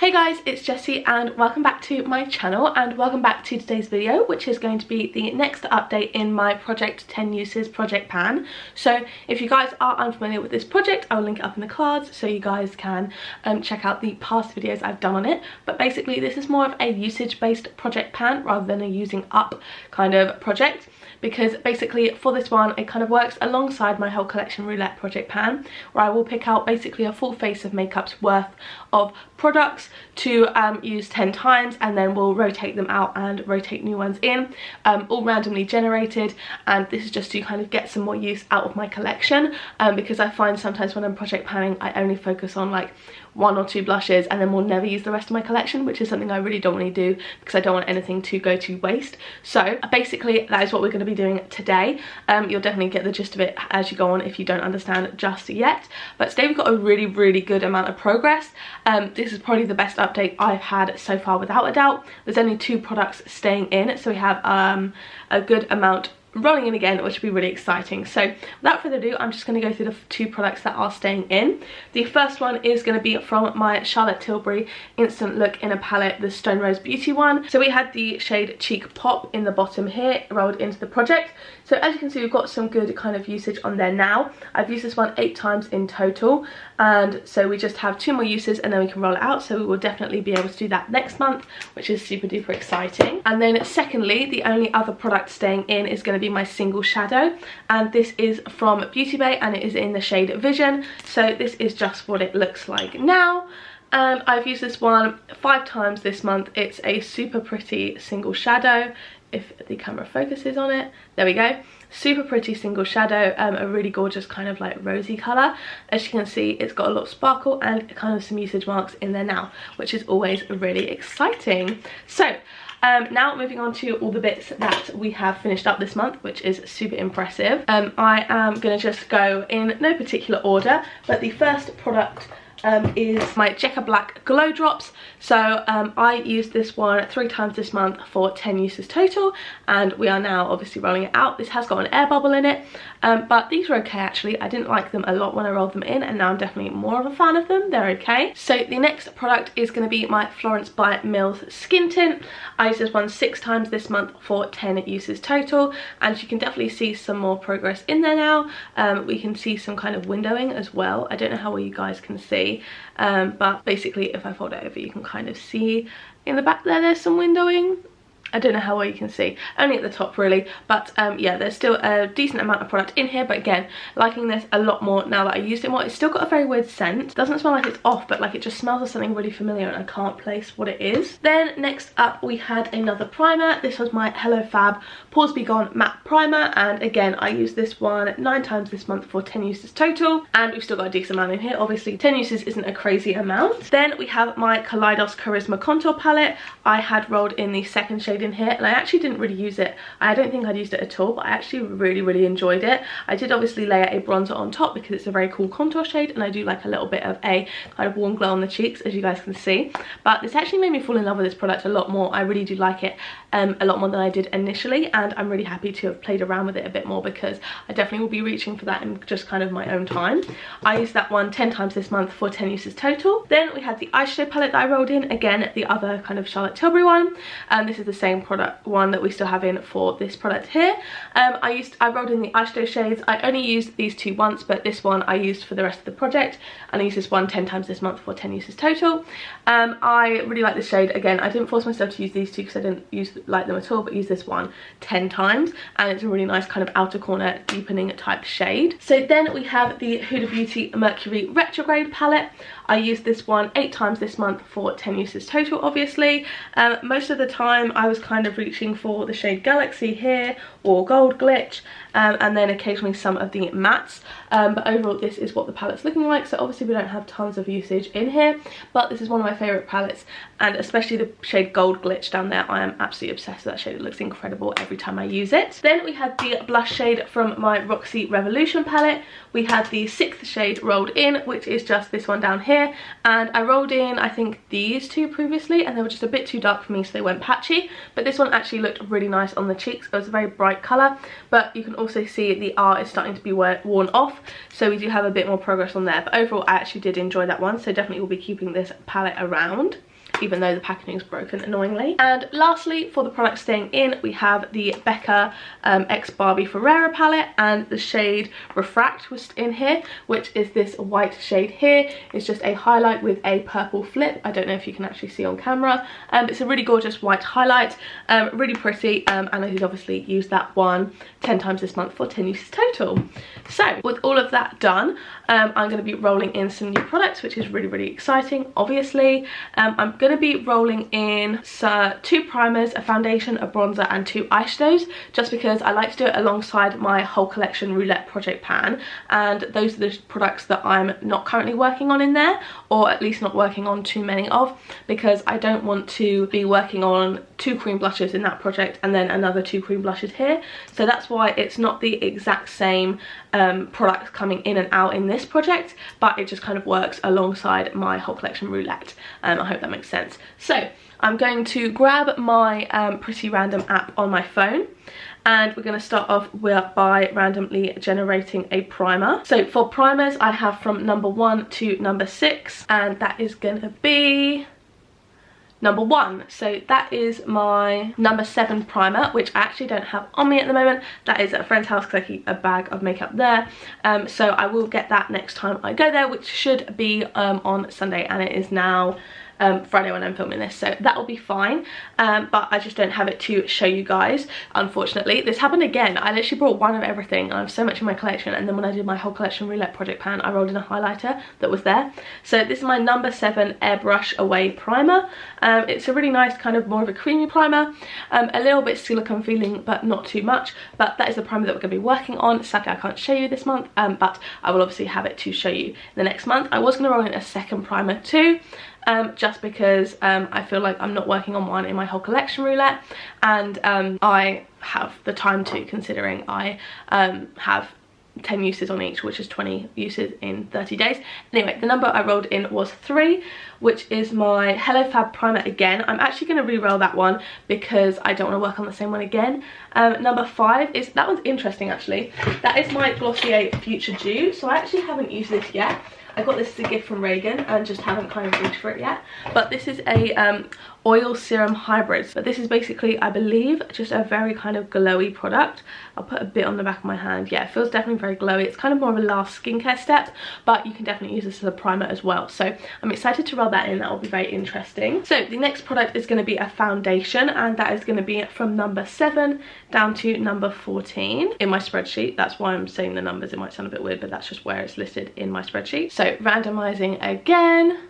Hey guys, it's Jessie and welcome back to my channel and welcome back to today's video, which is going to be the next update in my project 10 uses project pan. So if you guys are unfamiliar with this project, I will link it up in the cards so you guys can check out the past videos I've done on it. But basically this is more of a usage based project pan rather than a using up kind of project, because basically for this one it kind of works alongside my whole collection roulette project pan, where I will pick out basically a full face of makeup's worth of products to use 10 times, and then we'll rotate them out and rotate new ones in, all randomly generated. And this is just to kind of get some more use out of my collection, because I find sometimes when I'm project panning I only focus on like 1 or 2 blushes and then we'll never use the rest of my collection, which is something I really don't want to do because I don't want anything to go to waste. So basically that is what we're going to be doing today. You'll definitely get the gist of it as you go on if you don't understand just yet, but today we've got a really good amount of progress. This is probably the best update I've had so far without a doubt. There's only 2 products staying in, so we have a good amount rolling in again, which will be really exciting. So without further ado, I'm just going to go through the 2 products that are staying in. The first one is going to be from my Charlotte Tilbury Instant Look in a palette, the Stone Rose Beauty one. So we had the shade Cheek Pop in the bottom here rolled into the project. So as you can see, we've got some good kind of usage on there now. I've used this one 8 times in total, and so we just have 2 more uses and then we can roll it out. So we will definitely be able to do that next month, which is super duper exciting. And then secondly, the only other product staying in is going to be my single shadow, and this is from Beauty Bay and it is in the shade Vision. So this is just what it looks like now, and I've used this one 5 times this month. It's a super pretty single shadow. If the camera focuses on it, there we go. Super pretty single shadow, a really gorgeous kind of like rosy colour. As you can see, it's got a lot of sparkle and kind of some usage marks in there now, which is always really exciting. So now moving on to all the bits that we have finished up this month, which is super impressive. I am going to just go in no particular order, but the first product is my Jecca Black Glow Drops. So I used this one 3 times this month for 10 uses total, and we are now obviously rolling it out. This has got an air bubble in it, but these were okay actually. I didn't like them a lot when I rolled them in, and now I'm definitely more of a fan of them. They're okay. So the next product is going to be my Florence by Mills Skin Tint. I used this one 6 times this month for 10 uses total, and you can definitely see some more progress in there now. We can see some kind of windowing as well. I don't know how well you guys can see, but basically if I fold it over you can kind of see in the back there's some windowing. I don't know how well you can see, only at the top really, but yeah, there's still a decent amount of product in here. But again, liking this a lot more now that I used it more. It's still got a very weird scent. Doesn't smell like it's off, but like it just smells of something really familiar and I can't place what it is. Then next up we had another primer. This was my Hello Fab Pores Be Gone Matte Primer, and again I used this one 9 times this month for 10 uses total, and we've still got a decent amount in here. Obviously 10 uses isn't a crazy amount. Then we have my Kaleidos Charisma Contour Palette. I had rolled in the second shade in here, and I actually didn't really use it. I don't think I'd used it at all, but I actually really enjoyed it. I did obviously layer a bronzer on top because it's a very cool contour shade, and I do like a little bit of a kind of warm glow on the cheeks, as you guys can see. But this actually made me fall in love with this product a lot more. I really do like it a lot more than I did initially, and I'm really happy to have played around with it a bit more because I definitely will be reaching for that in just kind of my own time. I used that one 10 times this month for 10 uses total. Then we had the eyeshadow palette that I rolled in, again the other kind of Charlotte Tilbury one, and this is the same product one that we still have in for this product here. I rolled in the eyeshadow shades. I only used these 2 once, but this one I used for the rest of the project, and I used this one 10 times this month for 10 uses total. I really like this shade. Again, I didn't force myself to use these 2 because I didn't like them at all, but use this one 10 times, and it's a really nice kind of outer corner deepening type shade. So then we have the Huda Beauty Mercury Retrograde palette. I used this one 8 times this month for 10 uses total, obviously. Most of the time I was kind of reaching for the shade Galaxy here or Gold Glitch, and then occasionally some of the mattes, but overall this is what the palette's looking like. So obviously we don't have tons of usage in here, but this is one of my favourite palettes, and especially the shade Gold Glitch down there. I am absolutely obsessed with that shade. It looks incredible every time I use it. Then we had the blush shade from my Roxy Revolution palette. We had the 6th shade rolled in, which is just this one down here, and I rolled in I think these 2 previously, and they were just a bit too dark for me, so they went patchy. But this one actually looked really nice on the cheeks. It was a very bright colour, but you can also see the R is starting to be worn off, so we do have a bit more progress on there. But overall I actually did enjoy that one, so definitely will be keeping this palette around. even though the packaging is broken annoyingly. And lastly, for the product staying in, we have the Becca X Barbie Ferrera palette, and the shade Refract was in here, which is this white shade here. It's just a highlight with a purple flip. I don't know if you can actually see on camera. It's a really gorgeous white highlight, really pretty, and I did obviously use that one 10 times this month for 10 uses total. So with all of that done, I'm going to be rolling in some new products, which is really exciting. Obviously, I'm going to be rolling in 2 primers, a foundation, a bronzer, and 2 eyeshadows, just because I like to do it alongside my whole collection roulette project pan, and those are the products that I'm not currently working on in there, or at least not working on too many of, because I don't want to be working on 2 cream blushes in that project and then another 2 cream blushes here. So that's why it's not the exact same products coming in and out in this project, but it just kind of works alongside my whole collection roulette. I hope that makes sense. So I'm going to grab my Pretty Random app on my phone, and we're going to start off by randomly generating a primer. So for primers, I have from number 1 to number 6, and that is going to be number 1. So that is my number 7 primer, which I actually don't have on me at the moment. That is at a friend's house because I keep a bag of makeup there. So I will get that next time I go there, which should be on Sunday, and it is now Friday when I'm filming this, so that will be fine, but I just don't have it to show you guys, unfortunately. This happened again. I literally brought one of everything, and I have so much in my collection, and then when I did my whole collection roulette project pan, I rolled in a highlighter that was there. So this is my number 7 Airbrush Away primer. It's a really nice kind of more of a creamy primer, a little bit silicone feeling but not too much, but that is the primer that we're going to be working on. Sadly I can't show you this month, but I will obviously have it to show you the next month. I was going to roll in a second primer too, just because I feel like I'm not working on one in my whole collection roulette, and I have the time to, considering I have 10 uses on each, which is 20 uses in 30 days. Anyway, the number I rolled in was 3, which is my Hello Fab primer again. I'm actually going to re-roll that one because I don't want to work on the same one again. Number 5 is, that one's interesting actually. That is my Glossier Future Dew. So I actually haven't used this yet. I got this as a gift from Reagan and just haven't kind of reached for it yet. But this is a oil serum hybrid. But this is basically, I believe, just a very kind of glowy product. I'll put a bit on the back of my hand. Yeah, it feels definitely very glowy. It's kind of more of a last skincare step, but you can definitely use this as a primer as well. So I'm excited to roll that in. That will be very interesting. So the next product is going to be a foundation, and that is going to be from number 7 down to number 14 in my spreadsheet. That's why I'm saying the numbers. It might sound a bit weird, but that's just where it's listed in my spreadsheet. So randomizing again,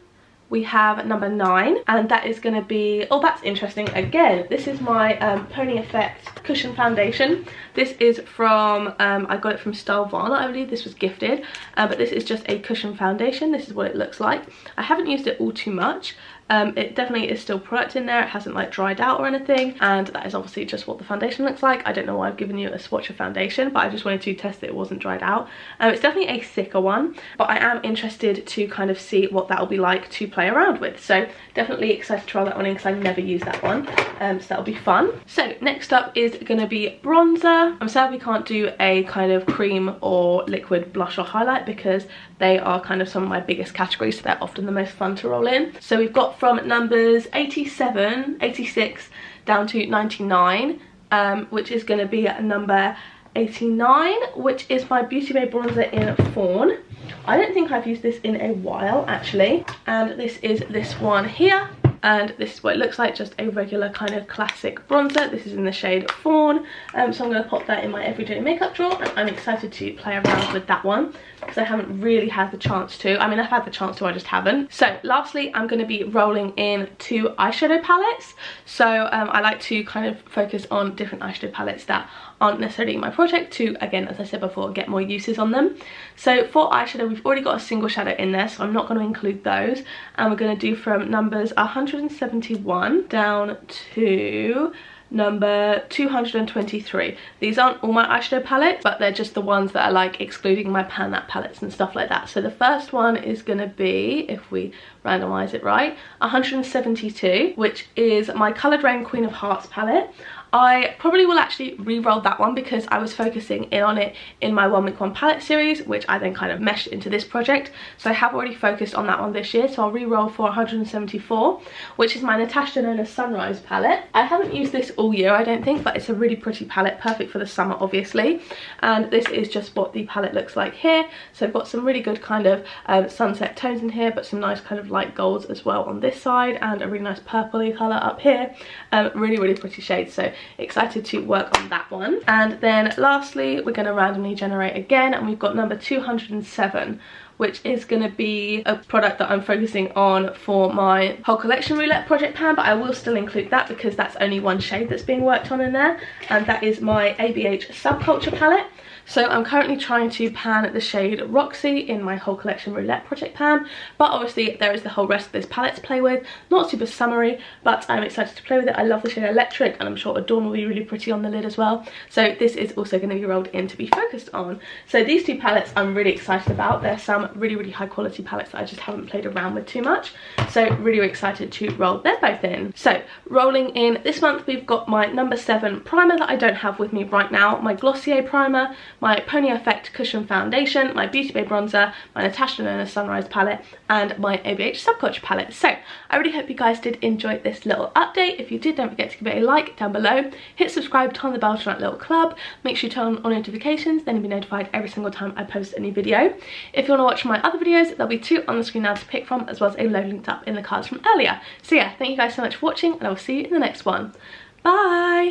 we have number 9, and that is going to be, oh, that's interesting again. This is my Pony Effect Cushion Foundation. This is from, I got it from Stylevana, I believe. This was gifted, but this is just a cushion foundation. This is what it looks like. I haven't used it all too much. It definitely is still product in there. It hasn't like dried out or anything, and that is obviously just what the foundation looks like. I don't know why I've given you a swatch of foundation, but I just wanted to test that it wasn't dried out. It's definitely a thicker one, but I am interested to kind of see what that will be like to play around with. So definitely excited to try that one in because I've never used that one, so that'll be fun. So next up is going to be bronzer. I'm sad we can't do a kind of cream or liquid blush or highlight because they are kind of some of my biggest categories, so they're often the most fun to roll in. So we've got from numbers 87, 86 down to 99, which is going to be at number 89, which is my Beauty Bay bronzer in Fawn. I don't think I've used this in a while actually, and this is this one here. And this is what it looks like, just a regular kind of classic bronzer. This is in the shade Fawn, so I'm going to pop that in my everyday makeup drawer, and I'm excited to play around with that one because I haven't really had the chance to. I mean, I've had the chance to, I just haven't. So lastly, I'm going to be rolling in 2 eyeshadow palettes. So I like to kind of focus on different eyeshadow palettes that aren't necessarily in my project to, again, as I said before, get more uses on them. So for eyeshadow, we've already got a single shadow in there, so I'm not going to include those, and we're going to do from numbers 171 down to number 223. These aren't all my eyeshadow palettes, but they're just the ones that are like excluding my pan that palettes and stuff like that. So the first one is going to be, if we randomise it right, 172, which is my Coloured Rain Queen of Hearts palette. I probably will actually re-roll that one because I was focusing in on it in my 1 week 1 palette series, which I then kind of meshed into this project. So I have already focused on that one this year, so I'll re-roll for 174, which is my Natasha Denona Sunrise palette. I haven't used this all year, I don't think, but it's a really pretty palette, perfect for the summer obviously. And this is just what the palette looks like here. So I've got some really good kind of sunset tones in here, but some nice kind of light golds as well on this side, and a really nice purpley colour up here. Really pretty shades, so excited to work on that one. And then lastly, we're going to randomly generate again, and we've got number 207, which is going to be a product that I'm focusing on for my whole collection roulette project pan, but I will still include that because that's only one shade that's being worked on in there, and that is my ABH Subculture palette. So I'm currently trying to pan the shade Roxy in my whole collection roulette project pan, but obviously there is the whole rest of this palette to play with. Not super summery, but I'm excited to play with it. I love the shade Electric, and I'm sure Adorn will be really pretty on the lid as well. So this is also going to be rolled in to be focused on. So these two palettes I'm really excited about. There's some really high quality palettes that I just haven't played around with too much. So really excited to roll them both in. So rolling in this month, we've got my number 7 primer that I don't have with me right now, my Glossier primer, my Pony Effect Cushion Foundation, my Beauty Bay Bronzer, my Natasha Denona Sunrise palette, and my ABH Subculture palette. So I really hope you guys did enjoy this little update. If you did, don't forget to give it a like down below, hit subscribe, turn the bell to that little club, make sure you turn on notifications, then you'll be notified every single time I post a new video. If you want to watch my other videos, there'll be 2 on the screen now to pick from, as well as a load linked up in the cards from earlier. So yeah, thank you guys so much for watching, and I will see you in the next one. Bye!